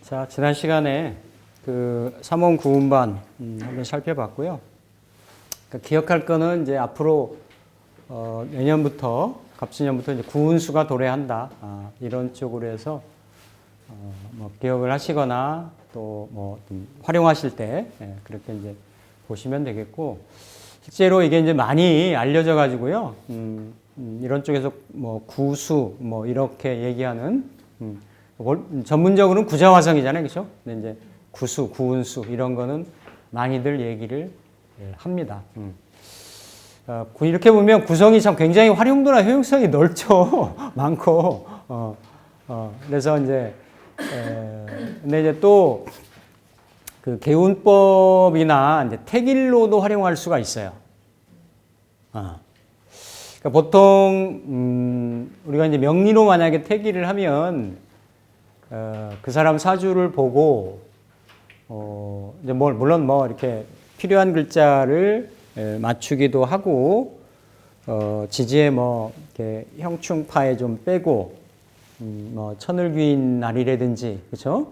자, 지난 시간에 그 3원 구음반 한번 살펴봤고요. 그러니까 기억할 거는 이제 앞으로 내년부터 갑진년부터 이제 구운수가 도래한다. 이런 쪽으로 해서 뭐 기억을 하시거나 또 뭐 활용하실 때 그렇게 이제 보시면 되겠고, 실제로 이게 이제 많이 알려져 가지고요. 이런 쪽에서 뭐 구수 뭐 이렇게 얘기하는 전문적으로는 구자화성이잖아요, 그렇죠? 근데 이제 구수, 구운수 이런 거는 많이들 얘기를 합니다. 이렇게 보면 구성이 참 굉장히 활용도나 효용성이 넓죠. 많고. 그래서 이제 근데 이제 또 그 개운법이나 이제 택일로도 활용할 수가 있어요. 그러니까 보통 우리가 이제 명리로 만약에 택일을 하면 그 사람 사주를 보고 이제 물론 뭐 이렇게 필요한 글자를 맞추기도 하고 지지에 뭐 이렇게 형충파에 좀 빼고 뭐 천을귀인 날이라든지 그렇죠?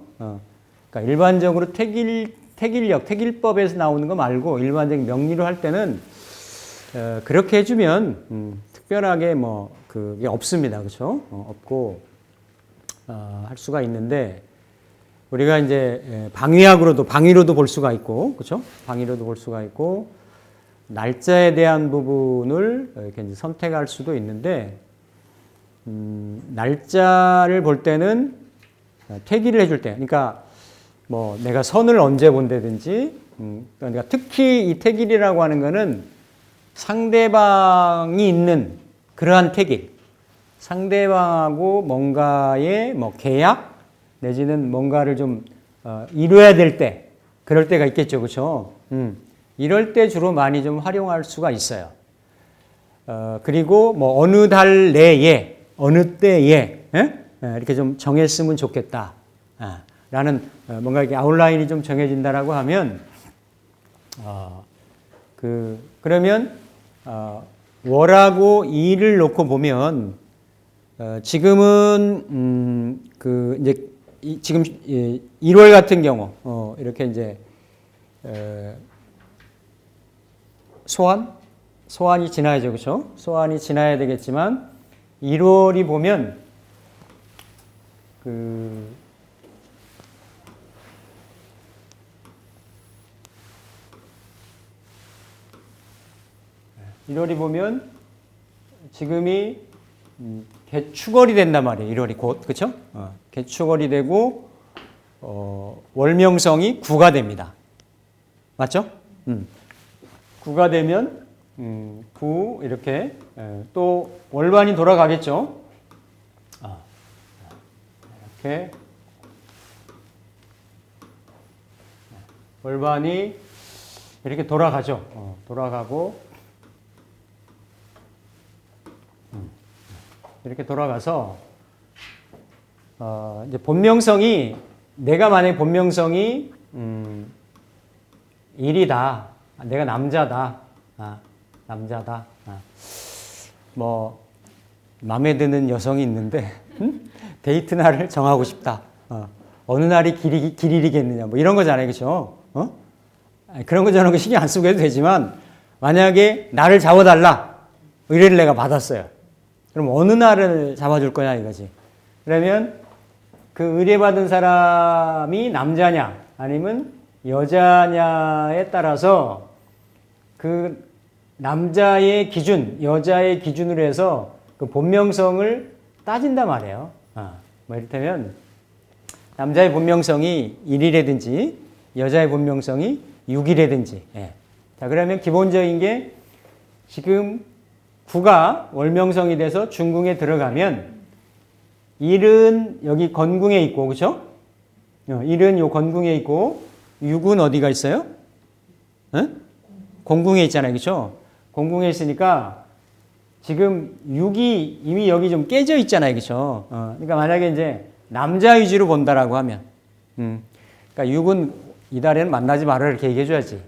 그러니까 일반적으로 택일력, 택일법에서 나오는 거 말고 일반적인 명리로 할 때는 그렇게 해주면 특별하게 뭐 그게 없습니다, 그렇죠? 없고 할 수가 있는데 우리가 이제 방위로도 볼 수가 있고 그렇죠? 방위로도 볼 수가 있고 날짜에 대한 부분을 이렇게 이제 선택할 수도 있는데 날짜를 볼 때는 택일을 해줄 때, 그러니까 뭐 내가 선을 언제 본다든지, 그러니까 특히 이 택일이라고 하는 거는 상대방이 있는 그러한 택일, 상대방하고 뭔가의 뭐 계약 내지는 뭔가를 좀 이루어야 될 때, 그럴 때가 있겠죠, 그렇죠? 이럴 때 주로 많이 좀 활용할 수가 있어요. 그리고 뭐 어느 달 내에 어느 때에 이렇게 좀 정했으면 좋겠다. 라는 뭔가 이렇게 아웃라인이 좀 정해진다라고 하면 그러면 월하고 일을 놓고 보면 지금은 그 이제 지금 1월 같은 경우 이렇게 이제 소환이 지나야죠, 그렇죠? 소환이 지나야 되겠지만 1월이 보면 1월이 보면 지금이 개축월이 된단 말이에요. 1월이 곧, 그렇죠? 개축월이 되고 월명성이 구가 됩니다. 맞죠? 구가 되면 구 이렇게 또 월반이 돌아가겠죠. 이렇게 월반이 이렇게 돌아가죠. 돌아가고 이렇게 돌아가서 이제 본명성이 내가 만약에 본명성이 일이다. 내가 남자다. 남자다. 뭐 마음에 드는 여성이 있는데 데이트 날을 정하고 싶다. 어느 날이 길일이겠느냐. 뭐 이런 거잖아요, 그렇죠? 그런 거 저런 거 신경 안 쓰고 해도 되지만 만약에 나를 잡아달라. 의뢰를 내가 받았어요. 그럼 어느 날을 잡아줄 거냐 이거지. 그러면 그 의뢰받은 사람이 남자냐 아니면 여자냐에 따라서 그 남자의 기준, 여자의 기준으로 해서 그 본명성을 따진단 말이에요. 뭐 이를테면 남자의 본명성이 1이라든지 여자의 본명성이 6이라든지. 자, 그러면 기본적인 게 지금 구가 월명성이 돼서 중궁에 들어가면 일은 여기 건궁에 있고, 그렇죠? 일은 요 건궁에 있고 6은 어디가 있어요? 공궁에 있잖아요, 그렇죠? 공궁에 있으니까 지금 6이 이미 여기 좀 깨져 있잖아요, 그렇죠? 그러니까 만약에 이제 남자 위주로 본다라고 하면, 그러니까 6은 이달에는 만나지 말아라 이렇게 얘기해줘야지.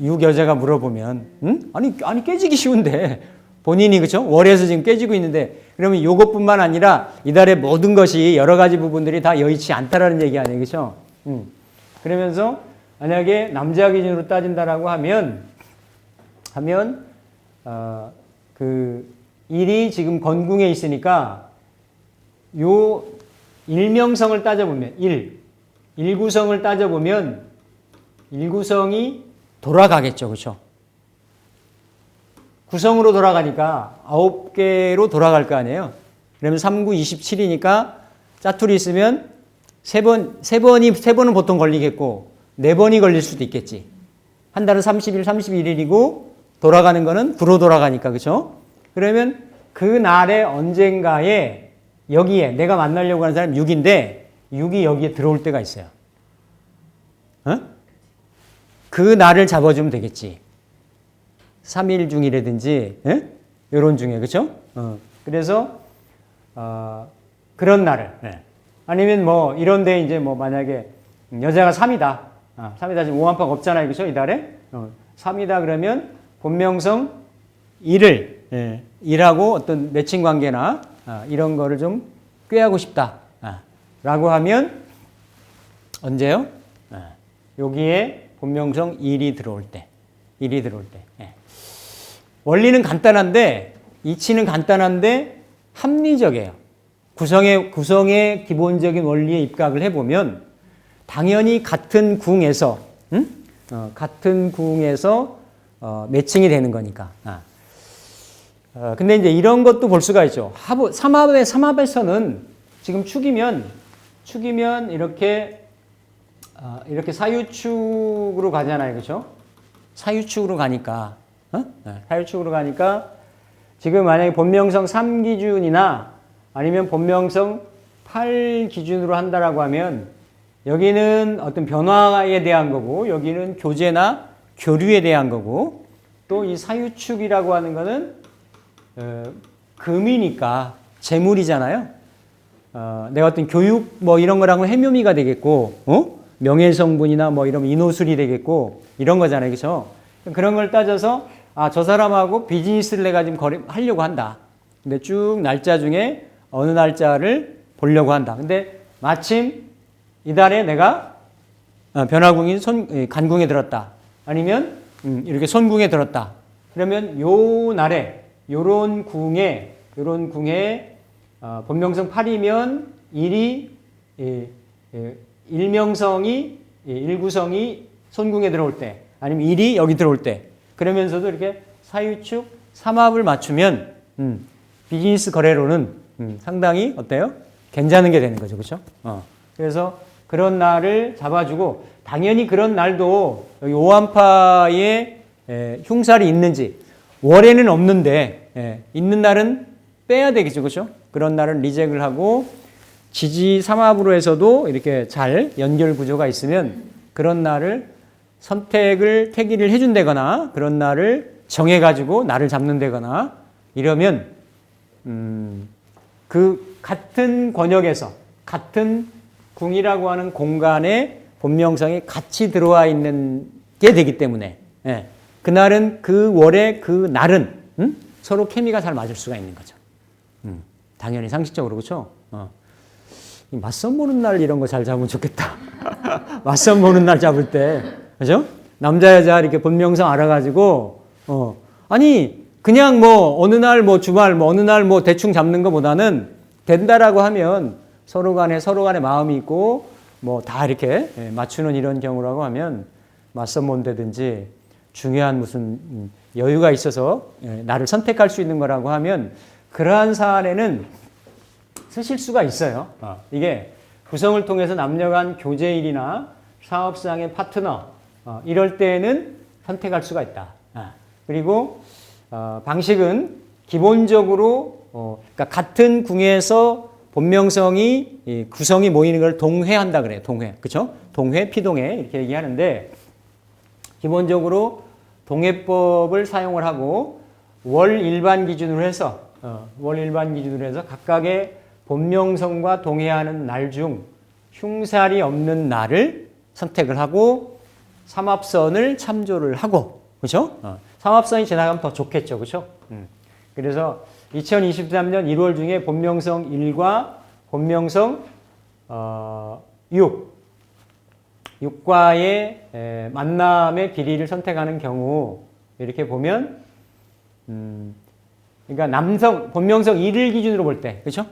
여자가 물어보면, 응? 아니 깨지기 쉬운데 본인이 그죠? 월에서 지금 깨지고 있는데 그러면 요것뿐만 아니라 이달의 모든 것이 여러 가지 부분들이 다 여의치 않다라는 얘기 아니에요, 그죠? 그러면서 만약에 남자 기준으로 따진다라고 하면 그 일이 지금 건궁에 있으니까 요 일명성을 따져보면 일구성을 따져보면 일구성이 돌아가겠죠, 그렇죠? 구성으로 돌아가니까 9개로 돌아갈 거 아니에요. 그러면 3, 9, 27이니까 짜투리 있으면 세 번은 보통 걸리겠고 4번이 걸릴 수도 있겠지. 한 달은 30일, 31일이고 돌아가는 거는 9로 돌아가니까, 그렇죠? 그러면 그 날의 언젠가에 여기에 내가 만나려고 하는 사람이 6인데 6이 여기에 들어올 때가 있어요. 어? 그 날을 잡아주면 되겠지. 3일 중이라든지 이런 중에, 그렇죠? 그래서 그런 날을 아니면 뭐 이런데 이제 뭐 만약에 여자가 3이다. 3이다 지금 오한파가 없잖아요, 그렇죠? 이달에 3이다 그러면 본명성 1을 일하고 어떤 매칭 관계나 이런 거를 좀 꾀하고 싶다. 라고 하면 언제요? 여기에 본명성 1이 들어올 때. 원리는 간단한데 이치는 간단한데 합리적이에요. 구성의 기본적인 원리에 입각을 해보면 당연히 같은 궁에서 매칭이 되는 거니까. 근데 이제 이런 것도 볼 수가 있죠. 삼합에서는 지금 축이면 이렇게 사유축으로 가잖아요, 그렇죠? 사유축으로 가니까 지금 만약에 본명성 3 기준이나 아니면 본명성 8 기준으로 한다라고 하면 여기는 어떤 변화에 대한 거고 여기는 교제나 교류에 대한 거고 또 이 사유축이라고 하는 거는 금이니까 재물이잖아요. 내가 어떤 교육 뭐 이런 거랑은 해묘미가 되겠고 명예성분이나 뭐 이런 인호술이 되겠고 이런 거잖아요, 그렇죠? 그런 걸 따져서 저 사람하고 비즈니스를 내가 지금 하려고 한다. 근데 쭉 날짜 중에 어느 날짜를 보려고 한다. 근데 마침 이달에 내가 변화궁인 간궁에 들었다. 아니면 이렇게 손궁에 들었다. 그러면 요 날에 요런 궁에 본명성 8이면 일구성이 손궁에 들어올 때 아니면 일이 여기 들어올 때 그러면서도 이렇게 사유축 삼합을 맞추면 비즈니스 거래로는 상당히 어때요? 괜찮은 게 되는 거죠, 그렇죠? 그래서 그런 날을 잡아주고 당연히 그런 날도 여기 오한파에 흉살이 있는지 월에는 없는데 있는 날은 빼야 되겠죠, 그렇죠? 그런 날은 리젝을 하고 지지 삼합으로 해서도 이렇게 잘 연결 구조가 있으면 그런 날을 택일을 해준다거나 그런 날을 정해가지고 날을 잡는다거나 이러면 그 같은 권역에서 같은 궁이라고 하는 공간에 본명성이 같이 들어와 있는 게 되기 때문에 그날은 그 월에 그 날은 서로 케미가 잘 맞을 수가 있는 거죠. 당연히 상식적으로 그렇죠. 맞선 보는 날 이런 거 잘 잡으면 좋겠다. 맞선 보는 날 잡을 때 그죠? 남자 여자 이렇게 본명성 알아가지고 아니 그냥 뭐 어느 날 뭐 주말 뭐 어느 날 뭐 대충 잡는 것보다는 된다라고 하면 서로 간에 마음이 있고 뭐 다 이렇게 맞추는 이런 경우라고 하면 맞선 본다든지 중요한 무슨 여유가 있어서 나를 선택할 수 있는 거라고 하면 그러한 사안에는 쓰실 수가 있어요. 이게 구성을 통해서 남녀 간 교제일이나 사업상의 파트너 이럴 때는 선택할 수가 있다. 그리고 방식은 기본적으로 그러니까 같은 궁에서 본명성이 구성이 모이는 걸 동회한다 그래요. 동회. 그렇죠? 동회, 피동회 이렇게 얘기하는데 기본적으로 동회법을 사용을 하고 월 일반 기준으로 해서 각각의 본명성과 동회하는 날 중 흉살이 없는 날을 선택을 하고 삼합선을 참조를 하고 그렇죠? 삼합선이 지나가면 더 좋겠죠. 그렇죠? 그래서 2023년 1월 중에 본명성 1과 본명성 6과의 만남의 길이를 선택하는 경우 이렇게 보면 그러니까 남성 본명성 1을 기준으로 볼 때 그렇죠?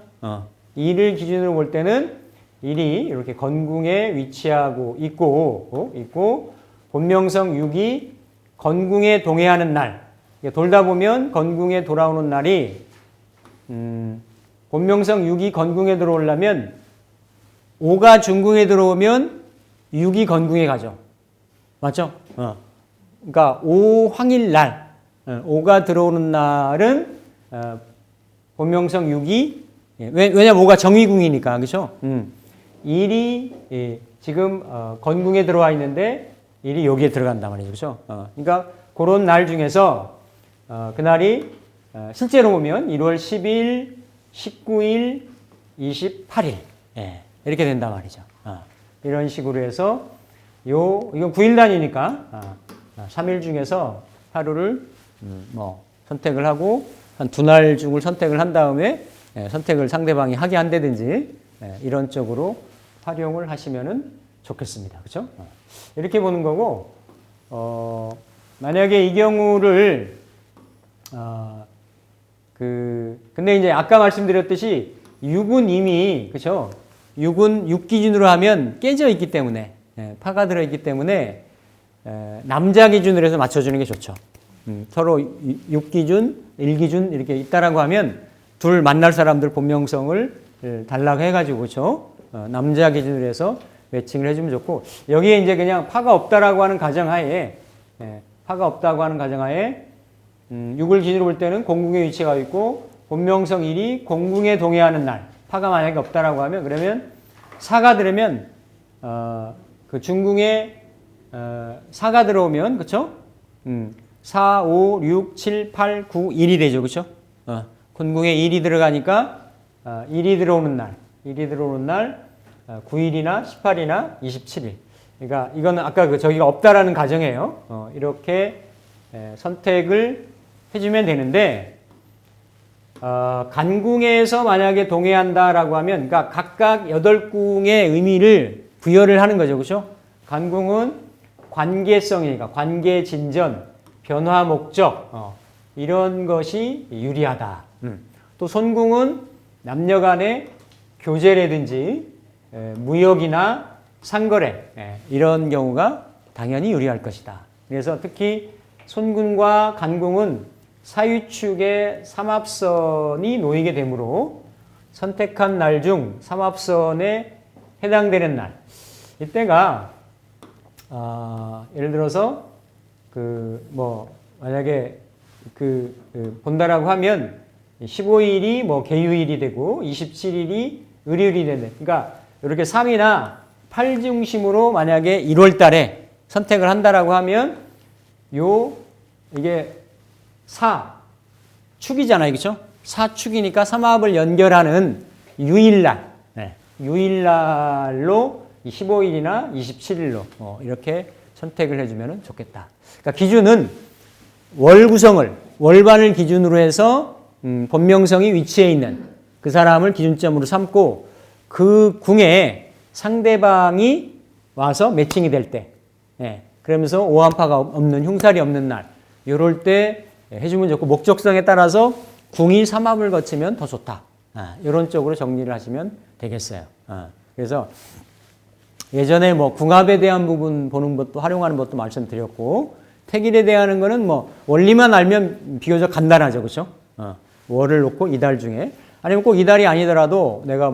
1을 기준으로 볼 때는 1이 이렇게 건궁에 위치하고 있고 본명성 6이 건궁에 동해하는 날 돌다 보면 건궁에 돌아오는 날이 본명성 6이 건궁에 들어오려면 5가 중궁에 들어오면 6이 건궁에 가죠. 맞죠? 그러니까 5황일 날 5가 들어오는 날은 본명성 6이 왜냐면 5가 정위궁이니까 그렇죠? 1이 지금 건궁에 들어와 있는데 1이 여기에 들어간단 말이죠. 그렇죠? 그러니까 그런 날 중에서 그날이 실제로 보면 1월 10일, 19일, 28일 이렇게 된단 말이죠. 이런 식으로 해서 이건 9일단이니까 3일 중에서 하루를 선택을 하고 한 2날 중을 선택을 한 다음에 선택을 상대방이 하게 한다든지 이런 쪽으로 활용을 하시면은 좋겠습니다. 그렇죠? 이렇게 보는 거고 만약에 이 경우를 근데 이제 아까 말씀드렸듯이 6은 이미 그렇죠? 6은 6 기준으로 하면 깨져 있기 때문에 파가 들어 있기 때문에 남자 기준으로 해서 맞춰주는 게 좋죠. 서로 6 기준, 1 기준 이렇게 있다라고 하면 둘 만날 사람들 본명성을 달라고 해가지고 그렇죠? 남자 기준으로 해서 매칭을 해주면 좋고 여기에 이제 그냥 파가 없다라고 하는 가정하에 파가 없다고 하는 가정하에 6을 기준으로 볼 때는 공궁에 위치가 있고 본명성 1이 공궁에 동해하는 날 파가 만약에 없다라고 하면 그러면 4가 들으면 그 중궁에 4가 들어오면 그렇죠? 4, 5, 6, 7, 8, 9, 1이 되죠. 그렇죠? 군궁에 1이 들어가니까 1이 들어오는 날 9일이나 18이나 27일. 그러니까 이거는 아까 저기가 없다라는 가정이에요. 이렇게 선택을 해주면 되는데 간궁에서 만약에 동해한다라고 하면 그러니까 각각 8궁의 의미를 부여를 하는 거죠. 그렇죠? 간궁은 관계성이니까 관계 진전, 변화 목적 이런 것이 유리하다. 또 손궁은 남녀 간의 교제라든지 무역이나 상거래 이런 경우가 당연히 유리할 것이다. 그래서 특히 손궁과 간궁은 사유축의 삼합선이 놓이게 되므로 선택한 날 중 삼합선에 해당되는 날 이때가 예를 들어서 만약에 본다라고 하면 15일이 계유일이 되고 27일이 을유일이 되는 그러니까 이렇게 3이나 8 중심으로 만약에 1월 달에 선택을 한다라고 하면 이게 4축이잖아요. 그렇죠? 4축이니까 삼합을 연결하는 유일날. 유일날로 15일이나 27일로 이렇게 선택을 해주면 좋겠다. 그러니까 기준은 월 구성을 월반을 기준으로 해서 본명성이 위치해 있는 그 사람을 기준점으로 삼고 그 궁에 상대방이 와서 매칭이 될 때 그러면서 오한파가 없는 흉살이 없는 날 이럴 때 해주면 좋고 목적성에 따라서 궁이 삼합을 거치면 더 좋다. 이런 쪽으로 정리를 하시면 되겠어요. 그래서 예전에 궁합에 대한 부분 보는 것도 활용하는 것도 말씀드렸고 택일에 대한 거는 원리만 알면 비교적 간단하죠. 그렇죠? 월을 놓고 이달 중에 아니면 꼭 이달이 아니더라도 내가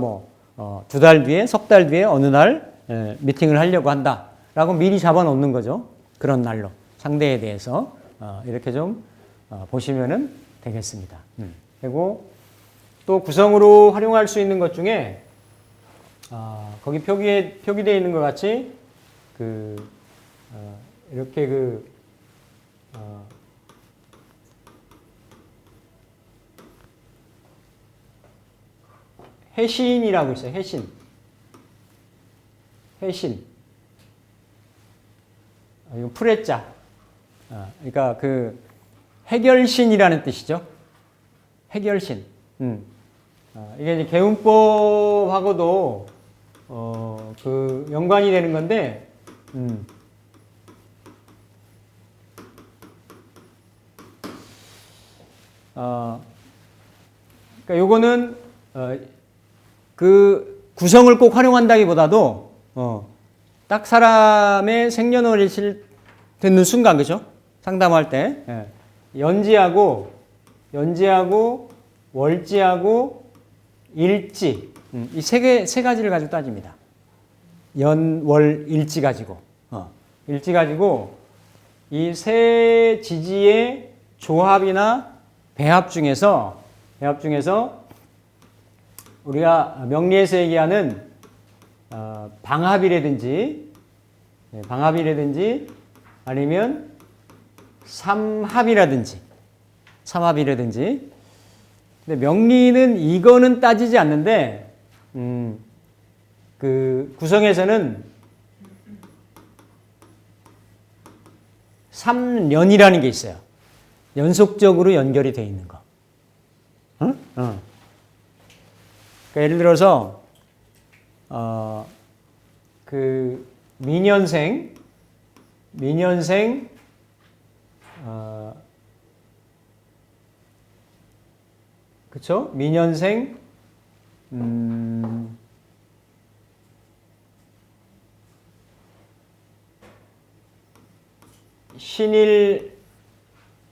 2달 뒤에 석 달 뒤에 어느 날 미팅을 하려고 한다라고 미리 잡아 놓는 거죠. 그런 날로 상대에 대해서 이렇게 좀 보시면은 되겠습니다. 그리고 또 구성으로 활용할 수 있는 것 중에 거기 표기되어 있는 것 같이 이렇게 해신이라고 있어요. 해신. 이거 풀해자. 그러니까 그 해결신이라는 뜻이죠. 해결신. 이게 이제 개운법하고도 그 연관이 되는 건데, 그러니까 요거는 그 구성을 꼭 활용한다기보다도 딱 사람의 생년월일 듣는 순간, 그죠? 상담할 때 연지하고 월지하고 일지, 이 세 가지를 가지고 따집니다. 연, 월, 일지 가지고 일지 가지고 이 세 지지의 조합이나 배합 중에서 우리가 명리에서 얘기하는 방합이라든지 아니면 삼합이라든지 근데 명리는 이거는 따지지 않는데 그 구성에서는 삼연이라는 게 있어요. 연속적으로 연결이 되어 있는 거. 그러니까 예를 들어서 그 미년생 그쵸? 미년생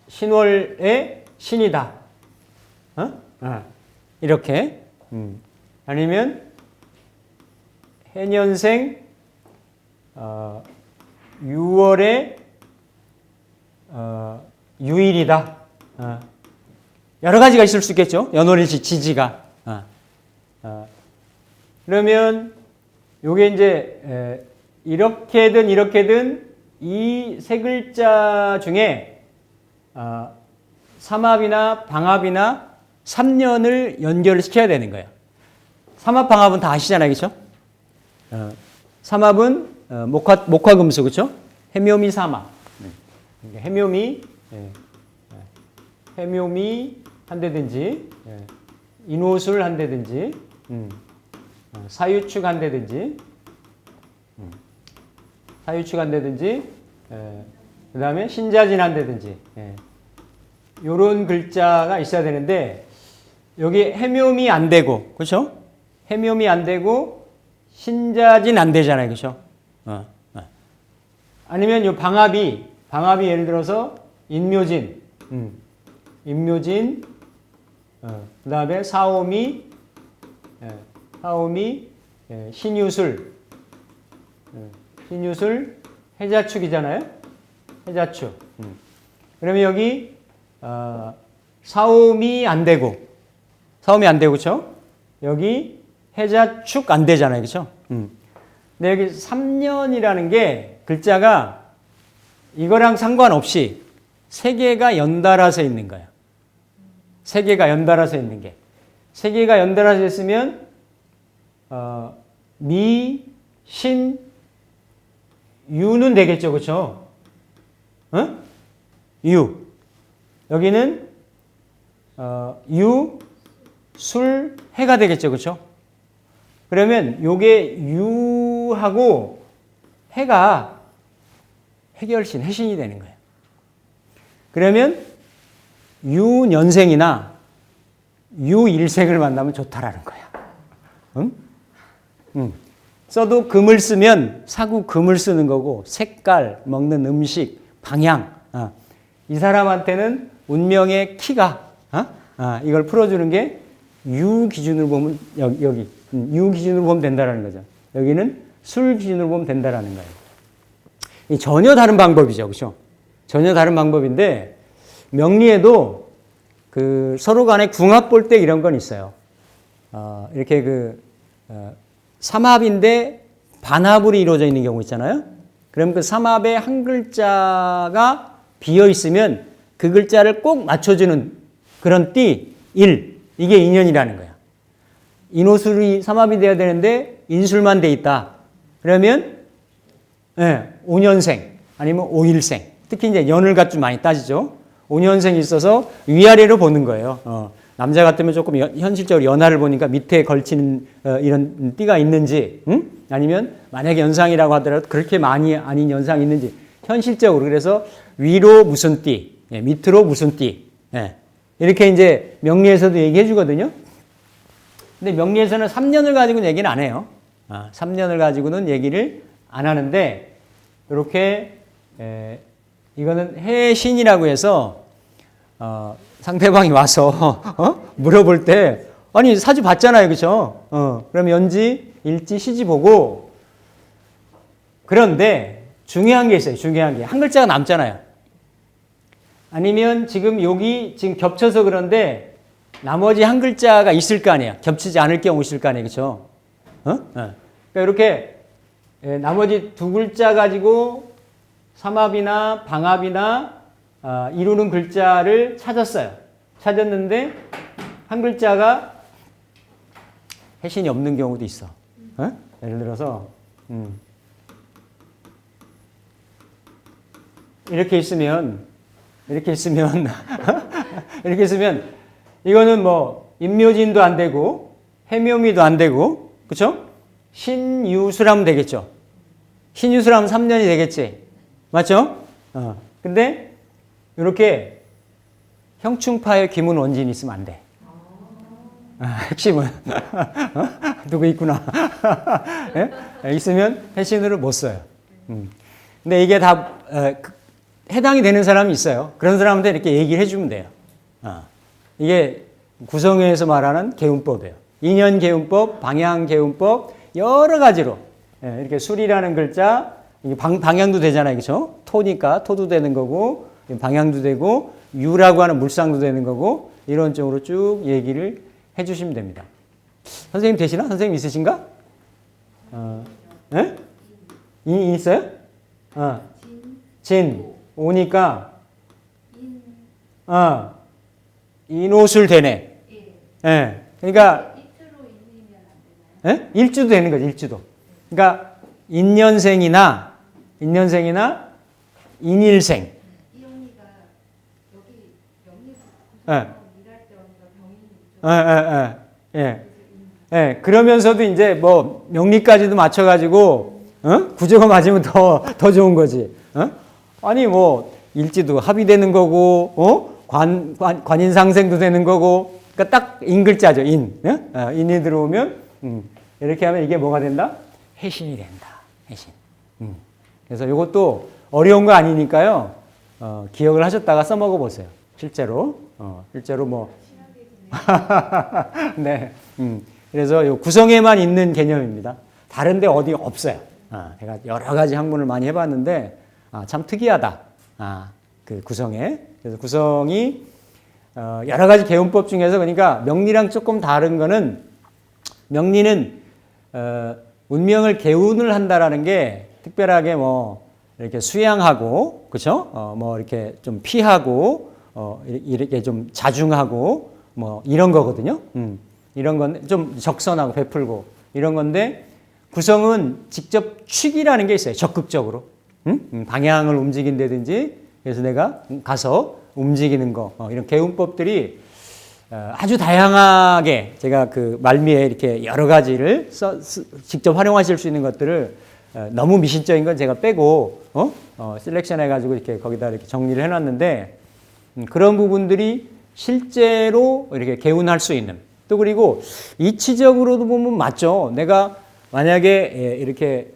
신월의 신이다. 이렇게. 아니면 해년생 6월의 유일이다. 여러 가지가 있을 수 있겠죠. 연월일시 지지가. 그러면 요게 이제 이렇게든 이 세 글자 중에 삼합이나 방합이나 삼연을 연결시켜야 되는 거예요. 삼합, 방합은 다 아시잖아요. 그렇죠? 삼합은 목화금수, 그렇죠? 해묘미 삼합. 해묘미 한다든지 인호술 한다든지 사유축 한다든지 그 다음에 신자진 한다든지 요런 글자가 있어야 되는데 여기 해묘미 안 되고, 그렇죠? 해묘미 안 되고 신자진 안 되잖아요. 그렇죠? 아니면 요 방합이 예를 들어서 인묘진 그 다음에 사오미 신유술 해자축이잖아요. 해자축. 그러면 여기 사오미 안 되고 그렇죠? 여기 해자축 안 되잖아요. 그렇죠? 근데 여기 3년이라는 게 글자가 이거랑 상관없이 세 개가 연달아서 있는 거예요. 세 개가 연달아서 있는 게. 세 개가 연달아서 있으면 미, 신, 유는 되겠죠. 그렇죠? 유. 여기는 유, 술, 해가 되겠죠. 그렇죠? 그러면 요게 유하고 해가 해결신, 해신이 되는 거예요. 그러면 유년생이나 유일생을 만나면 좋다라는 거야. 써도 금을 쓰면 사구 금을 쓰는 거고 색깔, 먹는 음식, 방향. 이 사람한테는 운명의 키가 이걸 풀어주는 게 유 기준으로 보면 여기 유 기준으로 보면 된다라는 거죠. 여기는 술 기준으로 보면 된다라는 거예요. 이 전혀 다른 방법이죠, 그렇죠? 전혀 다른 방법인데 명리에도 그 서로 간에 궁합 볼 때 이런 건 있어요. 이렇게 삼합인데 반합으로 이루어져 있는 경우 있잖아요. 그럼 그 삼합에 한 글자가 비어 있으면 그 글자를 꼭 맞춰주는 그런 띠, 일, 이게 인연이라는 거야. 인호술이 삼합이 돼야 되는데 인술만 돼 있다. 그러면 5년생 아니면 5일생 특히 이제 연을 갖좀 많이 따지죠. 5년생이 있어서 위아래로 보는 거예요. 남자 같으면 조금 현실적으로 연하를 보니까 밑에 걸치는 이런 띠가 있는지, 아니면 만약에 연상이라고 하더라도 그렇게 많이 아닌 연상이 있는지 현실적으로. 그래서 위로 무슨 띠, 밑으로 무슨 띠, 이렇게 이제 명리에서도 얘기해 주거든요. 근데 명리에서는 3년을 가지고는 얘기는 안 해요. 3년을 가지고는 얘기를 안 하는데, 이렇게 이거는 해신이라고 해서 상대방이 와서 물어볼 때, 아니 사주 봤잖아요, 그렇죠? 그럼 연지, 일지, 시지 보고. 그런데 중요한 게 있어요. 중요한 게 한 글자가 남잖아요. 아니면 지금 여기 지금 겹쳐서 그런데 나머지 한 글자가 있을 거 아니에요. 겹치지 않을 경우 있을 거 아니에요, 그렇죠? 그러니까 이렇게 나머지 두 글자 가지고 삼합이나 방합이나 이루는 글자를 찾았어요. 찾았는데 한 글자가 해신이 없는 경우도 있어. 예를 들어서 이렇게 있으면 이렇게 있으면 이거는 뭐 인묘진도 안 되고 해묘미도 안 되고, 그렇죠? 신유술하면 되겠죠. 신유술하면 3년이 되겠지. 맞죠? 근데 이렇게 형충파의 기문원진이 있으면 안 돼. 핵심은 누구 있구나. 있으면 해신으로 못 써요. 근데 이게 다 해당이 되는 사람이 있어요. 그런 사람한테 이렇게 얘기를 해주면 돼요. 이게 구성에서 말하는 개운법이에요. 인연 개운법, 방향 개운법, 여러 가지로 이렇게 술이라는 글자, 방향도 되잖아요, 그렇죠? 토니까 토도 되는 거고, 방향도 되고, 유라고 하는 물상도 되는 거고, 이런 쪽으로 쭉 얘기를 해주시면 됩니다. 선생님 되시나? 선생님 있으신가? 네? 있어요? 진 오니까 인옷을 되네. 예. 그러니까 일주도 되는 거죠. 일주도. 그러니까 인년생이나 인일생. 예. 그러면서도 이제 뭐 명리까지도 맞춰가지고 구조가 맞으면 더 좋은 거지. 아니 뭐 일지도 합의되는 거고, 관인상생도 되는 거고, 그러니까 딱 인글자죠. 인이 들어오면 이렇게 하면 이게 뭐가 된다? 해신이 된다. 해신. 그래서 이것도 어려운 거 아니니까요. 기억을 하셨다가 써먹어 보세요. 실제로 뭐. 네. 그래서 요 구성에만 있는 개념입니다. 다른데 어디 없어요. 제가 여러 가지 학문을 많이 해봤는데 참 특이하다. 그 구성에. 그래서 구성이 여러 가지 개운법 중에서, 그러니까 명리랑 조금 다른 거는, 명리는 운명을 개운을 한다라는 게 특별하게 뭐 이렇게 수양하고, 그렇죠? 뭐 이렇게 좀 피하고, 이렇게 좀 자중하고, 뭐 이런 거거든요. 이런 건 좀 적선하고 베풀고 이런 건데, 구성은 직접 취기라는 게 있어요. 적극적으로. 방향을 움직인다든지, 그래서 내가 가서 움직이는 거, 이런 개운법들이 아주 다양하게 제가 그 말미에 이렇게 여러 가지를 직접 활용하실 수 있는 것들을 너무 미신적인 건 제가 빼고 셀렉션 해가지고 이렇게 거기다 이렇게 정리를 해놨는데, 그런 부분들이 실제로 이렇게 개운할 수 있는, 또 그리고 이치적으로도 보면 맞죠. 내가 만약에 이렇게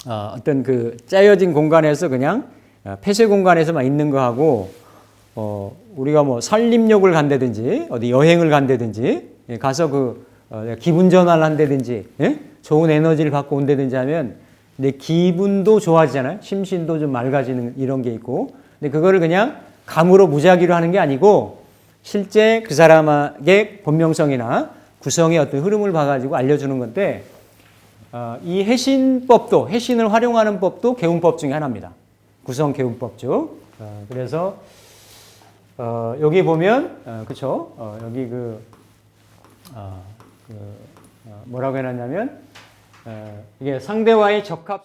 어떤 그 짜여진 공간에서 그냥 폐쇄 공간에서만 있는 거하고, 우리가 뭐 산림욕을 간다든지 어디 여행을 간다든지 가서 기분 전환을 한다든지, 좋은 에너지를 받고 온다든지 하면 내 기분도 좋아지잖아요. 심신도 좀 맑아지는 이런 게 있고, 근데 그거를 그냥 감으로 무작위로 하는 게 아니고 실제 그 사람의 본명성이나 구성의 어떤 흐름을 봐가지고 알려주는 건데, 이 해신법도, 해신을 활용하는 법도 개운법 중에 하나입니다. 구성 개운법 중. 그래서 여기 보면 그쵸? 여기 뭐라고 해놨냐면 이게 상대와의 적합